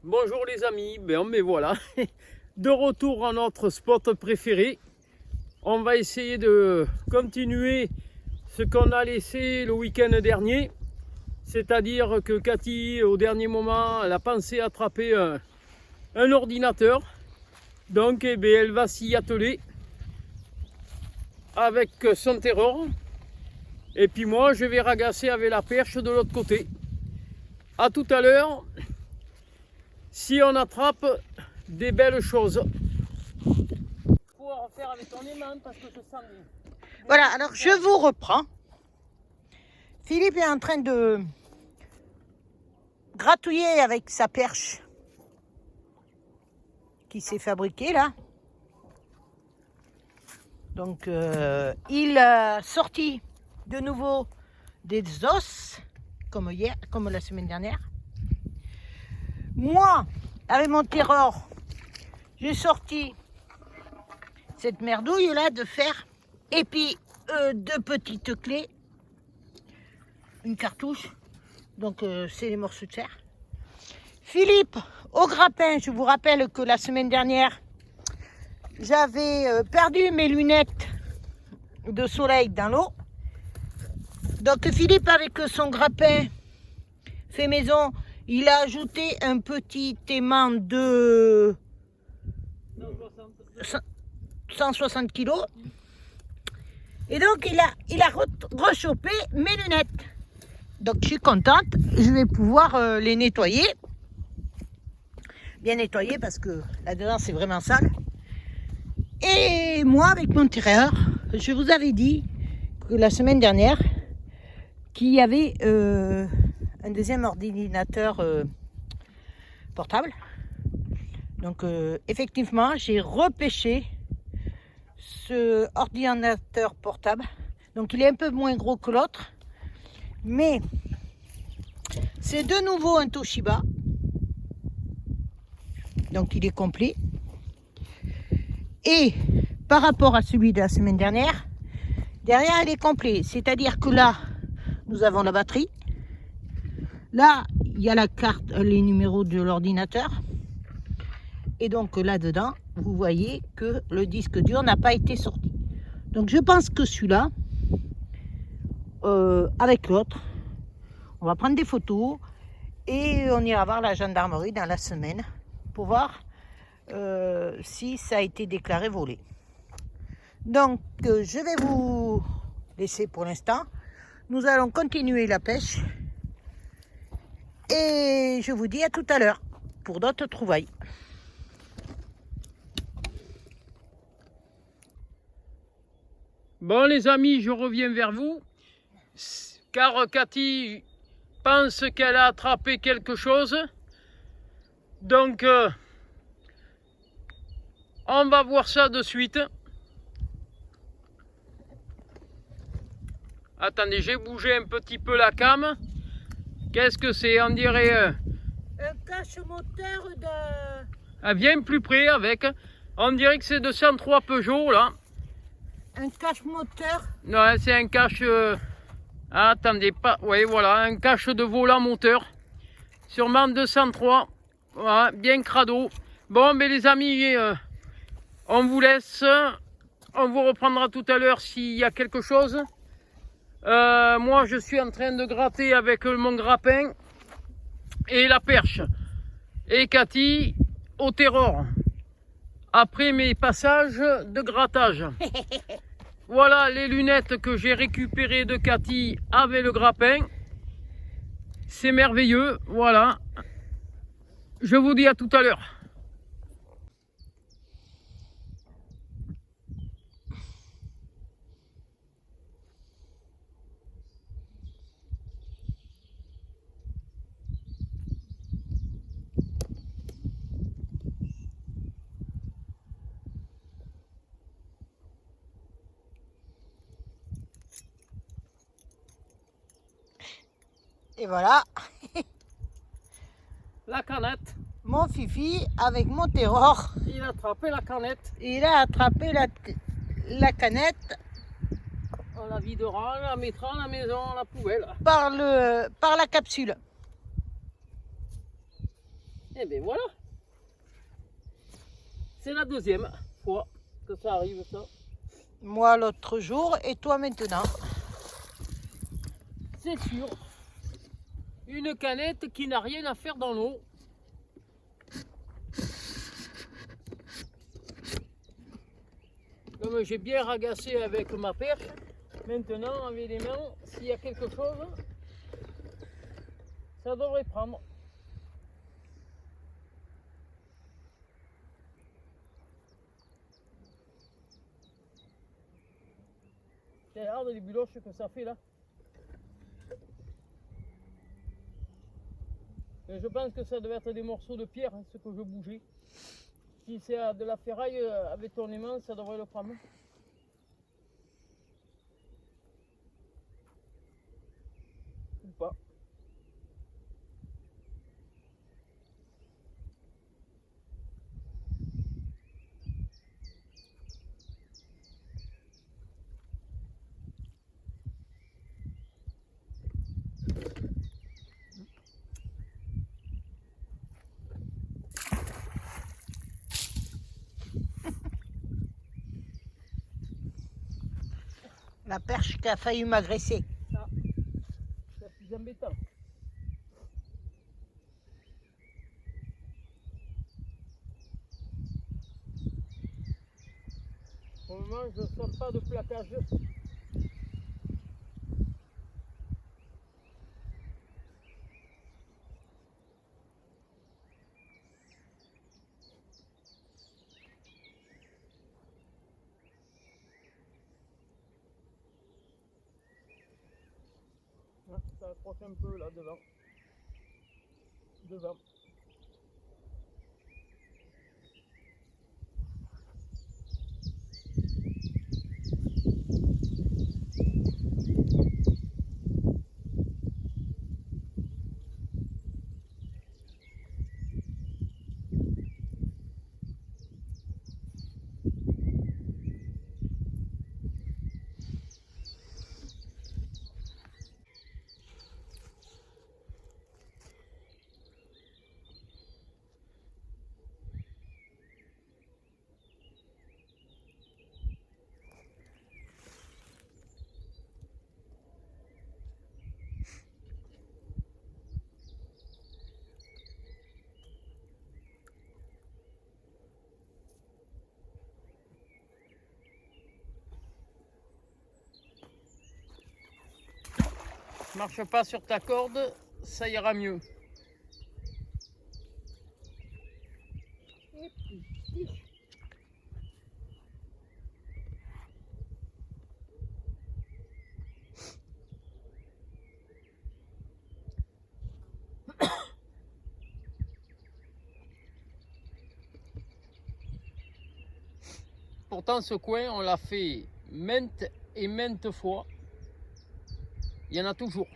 Bonjour les amis, mais voilà, de retour à notre spot préféré. On va essayer de continuer ce qu'on a laissé le week-end dernier. C'est-à-dire que Cathy, au dernier moment, elle a pensé attraper un ordinateur. Donc elle va s'y atteler avec son terror. Et puis moi, je vais ragasser avec la perche de l'autre côté. À tout à l'heure. Si on attrape des belles choses. Il faut en faire avec ton aimant parce que je sens bien. Voilà, alors je vous reprends. Philippe est en train de gratouiller avec sa perche qui s'est fabriquée là. Donc il a sorti de nouveau des os comme hier, comme la semaine dernière. Moi, avec mon terror, j'ai sorti cette merdouille là de fer et puis deux petites clés, une cartouche, donc c'est les morceaux de fer. Philippe, au grappin, je vous rappelle que la semaine dernière, j'avais perdu mes lunettes de soleil dans l'eau. Donc Philippe, avec son grappin fait maison, il a ajouté un petit aimant de 160 kg. Et donc il a rechopé mes lunettes. Donc je suis contente, je vais pouvoir les nettoyer. Bien nettoyer parce que là-dedans c'est vraiment sale. Et moi avec mon terreur, je vous avais dit que la semaine dernière qu'il y avait un deuxième ordinateur portable. Donc effectivement, j'ai repêché ce ordinateur portable. Donc il est un peu moins gros que l'autre, mais c'est de nouveau un Toshiba. Donc il est complet. Et par rapport à celui de la semaine dernière, derrière il est complet. C'est-à-dire que là, nous avons la batterie. Là, il y a la carte, les numéros de l'ordinateur. Et donc là-dedans, vous voyez que le disque dur n'a pas été sorti. Donc je pense que celui-là, avec l'autre, on va prendre des photos et on ira voir la gendarmerie dans la semaine pour voir si ça a été déclaré volé. Donc je vais vous laisser pour l'instant. Nous allons continuer la pêche. Et je vous dis à tout à l'heure pour d'autres trouvailles. Bon les amis, je reviens vers vous. Car Cathy pense qu'elle a attrapé quelque chose. Donc on va voir ça de suite. Attendez, j'ai bougé un petit peu la cam. Qu'est-ce que c'est? On dirait... un cache-moteur de... Ah, viens plus près avec. On dirait que c'est de 103 Peugeot là. Un cache-moteur. Non, c'est un cache... attendez, pas... Oui, voilà, un cache de volant moteur. Sûrement 203. Voilà, bien crado. Bon, mais les amis, on vous laisse. On vous reprendra tout à l'heure s'il y a quelque chose. Moi, je suis en train de gratter avec mon grappin et la perche. Et Cathy au terror. Après mes passages de grattage. Voilà les lunettes que j'ai récupérées de Cathy avec le grappin. C'est merveilleux. Voilà. Je vous dis à tout à l'heure. Et voilà, La canette. mon fifi avec mon terror. Il a attrapé la canette. Il a attrapé la canette On la videra, on la mettra à la maison, à la poubelle. par la capsule. Et bien voilà. C'est la deuxième fois que ça arrive, ça. Moi l'autre jour et toi maintenant. C'est sûr. Une canette qui n'a rien à faire dans l'eau. Comme j'ai bien ragassé avec ma perche, maintenant avec les mains, s'il y a quelque chose, ça devrait prendre. Regarde les buloches que ça fait là. Et je pense que ça devait être des morceaux de pierre, hein, ce que je bougeais. Si c'est de la ferraille avec ton aimant, ça devrait le prendre. Ou pas. La perche qui a failli m'agresser. Ça, c'est plus embêtant. Pour le moment, je ne sens pas de plaquage. Ah, ça accroche un peu là devant. Devant. Marche pas sur ta corde, ça ira mieux. Pourtant, ce coin, on l'a fait maintes et maintes fois. Il y en a toujours.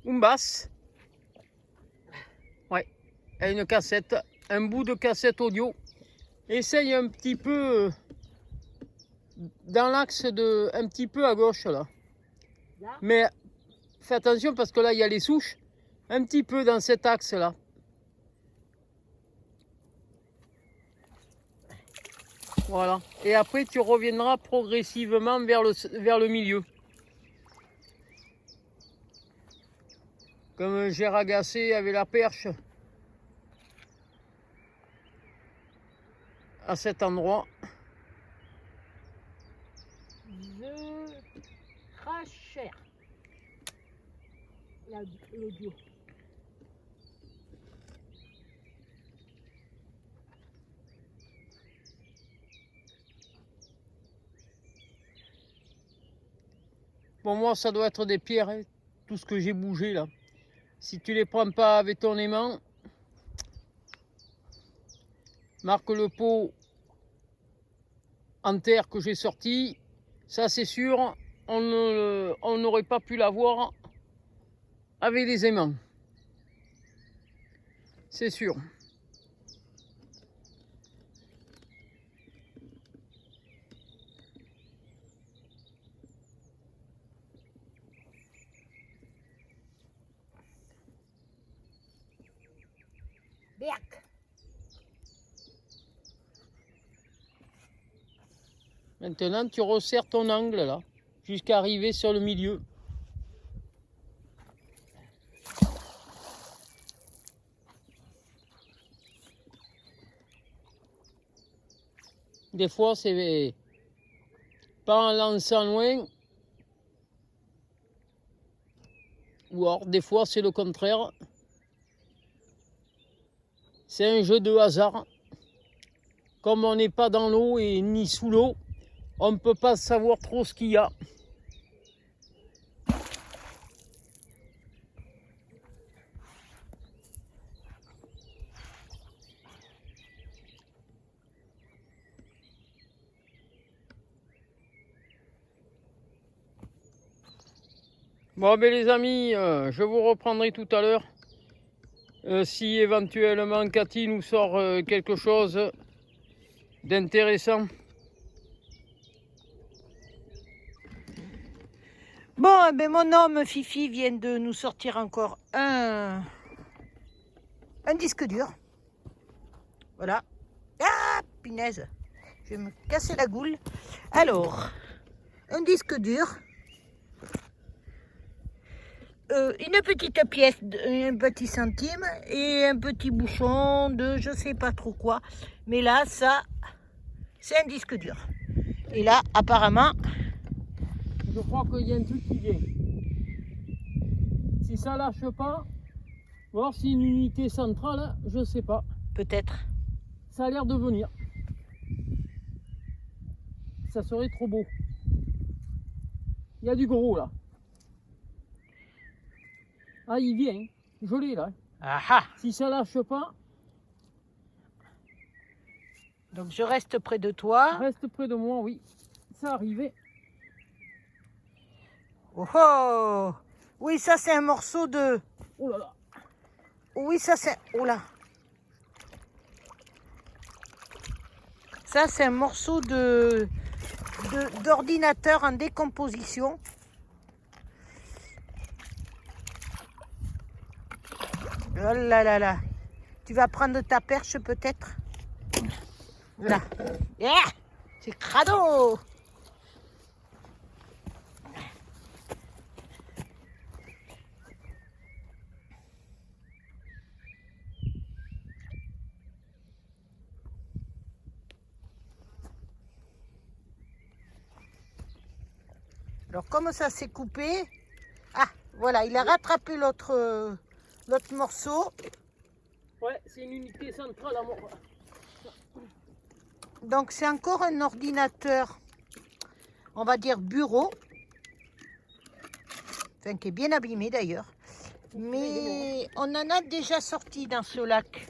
Une basse. Ouais. Et une cassette. Un bout de cassette audio. Essaye un petit peu dans l'axe de. Un petit peu à gauche là. Là. Mais fais attention parce que là il y a les souches. Un petit peu dans cet axe là. Voilà. Et après tu reviendras progressivement vers le milieu. Comme j'ai ragassé avec la perche à cet endroit. Je crache cher. L'audio. Pour moi, ça doit être des pierres, hein, tout ce que j'ai bougé là. Si tu les prends pas avec ton aimant, marque le pot en terre que j'ai sorti, ça c'est sûr, on n'aurait pas pu l'avoir avec des aimants. C'est sûr. Berk. Maintenant, tu resserres ton angle là, jusqu'à arriver sur le milieu. Des fois, c'est pas en lançant loin, ou alors des fois, c'est le contraire. C'est un jeu de hasard. Comme on n'est pas dans l'eau et ni sous l'eau, on ne peut pas savoir trop ce qu'il y a. Bon ben les amis, je vous reprendrai tout à l'heure. Si éventuellement Cathy nous sort quelque chose d'intéressant. Bon, eh ben mon homme Fifi vient de nous sortir encore un disque dur. Voilà. Ah, punaise. Je vais me casser la goule. Alors, un disque dur. Une petite pièce, un petit centime et un petit bouchon de je sais pas trop quoi. Mais là, ça, c'est un disque dur. Et là, apparemment... Je crois qu'il y a un truc qui vient. Si ça lâche pas, ou alors c'est une unité centrale, je sais pas. Peut-être. Ça a l'air de venir. Ça serait trop beau. Il y a du gros là. Ah, il vient. Je l'ai là. Ah ah. Si ça lâche pas, Donc je reste près de toi. reste près de moi, oui. Ça arrivait. Oh oh. Oui, ça c'est un morceau de... Oh là là. Oui, ça c'est... Oh là. Ça c'est un morceau d'ordinateur en décomposition. Oh là là là. Tu vas prendre ta perche peut-être? Là. Yeah, c'est crado. Alors comme ça s'est coupé, ah voilà, il a rattrapé l'autre morceau. Ouais, c'est une unité centrale à moi. Donc c'est encore un ordinateur, on va dire bureau, enfin qui est bien abîmé d'ailleurs. Mais on en a déjà sorti dans ce lac.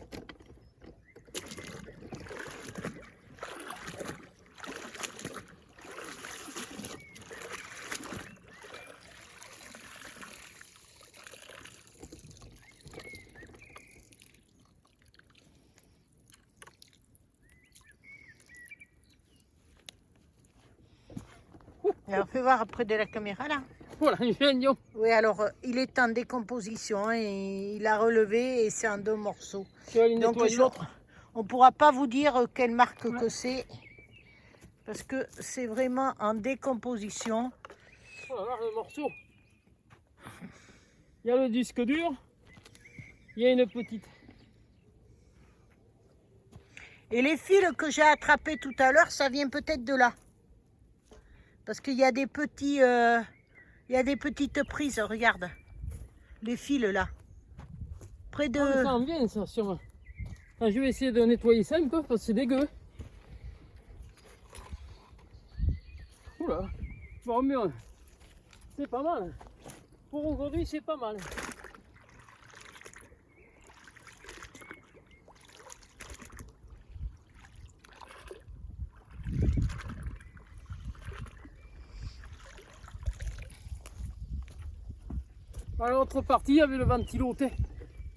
Alors fais voir après de la caméra là. Voilà, un génial. Oui, alors il est en décomposition et il a relevé et c'est en 2 morceaux. Tu vas aller Donc nettoyer l'autre. on ne pourra pas vous dire quelle marque que c'est parce que c'est vraiment en décomposition. Oh là là, le morceau. Il y a le disque dur. Il y a une petite. Et les fils que j'ai attrapés tout à l'heure, ça vient peut-être de là. Parce qu'il y a des petits, il y a des petites prises, regarde. Les fils là. Près de... Ah, ça en vient ça sûrement. Ah, je vais essayer de nettoyer ça un peu parce que c'est dégueu. Oula. Bon mais c'est pas mal. Pour aujourd'hui c'est pas mal. À l'autre partie, il y avait le ventilo.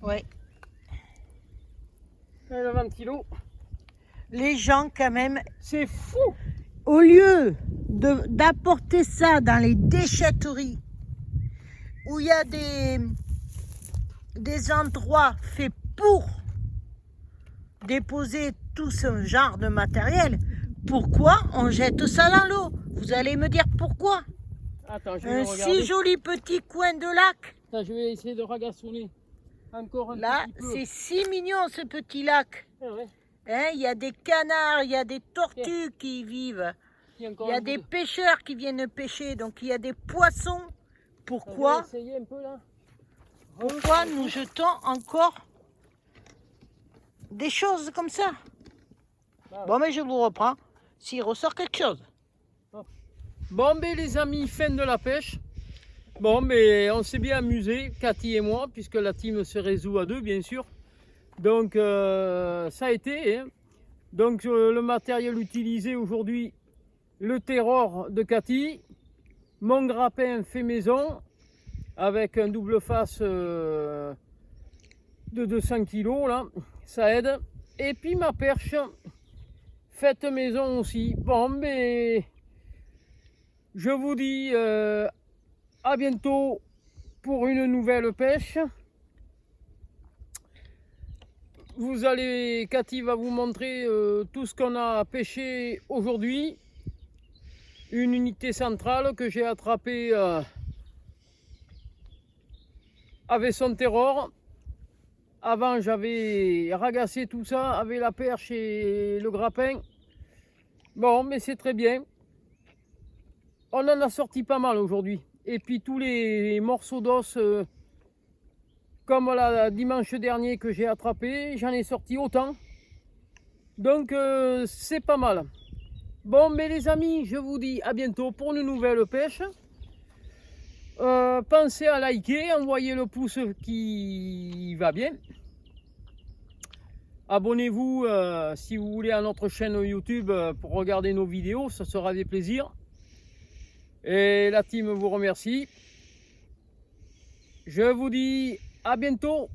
Ouais. Et le ventilo. Les gens, quand même, C'est fou. au lieu d'apporter ça dans les déchetteries, où il y a des endroits faits pour déposer tout ce genre de matériel, pourquoi on jette ça dans l'eau? Vous allez me dire pourquoi? Attends, je vais Un regarder. si joli petit coin de lac. Attends, je vais essayer de ragaçonner encore un Là, petit peu. c'est si mignon ce petit lac. C'est vrai. Hein, il y a des canards, il y a des tortues qui y vivent. Il y a, encore Il y a un des bout de- pêcheurs qui viennent pêcher, donc il y a des poissons. Je Pourquoi? vais essayer un peu là. Pourquoi nous jetons encore des choses comme ça? Ah ouais. Bon, mais je vous reprends s'il ressort quelque chose. Bon, ben les amis, fin de la pêche. Bon, mais on s'est bien amusé, Cathy et moi, puisque la team se résout à deux, bien sûr. Donc, ça a été. Hein. Donc, le matériel utilisé aujourd'hui, le Terror de Cathy, mon grappin fait maison, avec un double face de 200 kg, là, ça aide. Et puis ma perche, faite maison aussi. Bon, mais je vous dis à bientôt pour une nouvelle pêche. Vous allez, Cathy va vous montrer tout ce qu'on a pêché aujourd'hui. Une unité centrale que j'ai attrapée avec son Terror. Avant, j'avais ragassé tout ça avec la perche et le grappin. Bon, mais c'est très bien. On en a sorti pas mal aujourd'hui. Et puis tous les morceaux d'os, comme la dimanche dernier que j'ai attrapé, j'en ai sorti autant. Donc c'est pas mal. Bon, mais les amis, je vous dis à bientôt pour une nouvelle pêche. Pensez à liker, envoyez le pouce qui va bien. Abonnez-vous si vous voulez à notre chaîne YouTube pour regarder nos vidéos, ça sera des plaisirs. Et la team vous remercie. Je vous dis à bientôt.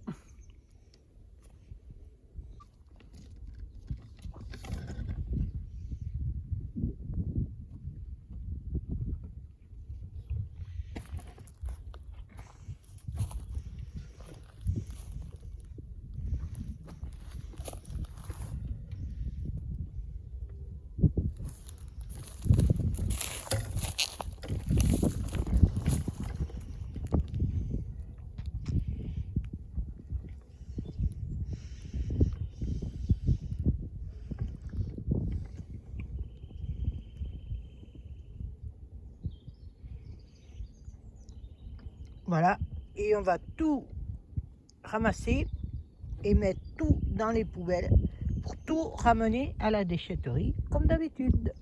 Voilà, et on va tout ramasser et mettre tout dans les poubelles pour tout ramener à la déchetterie comme d'habitude.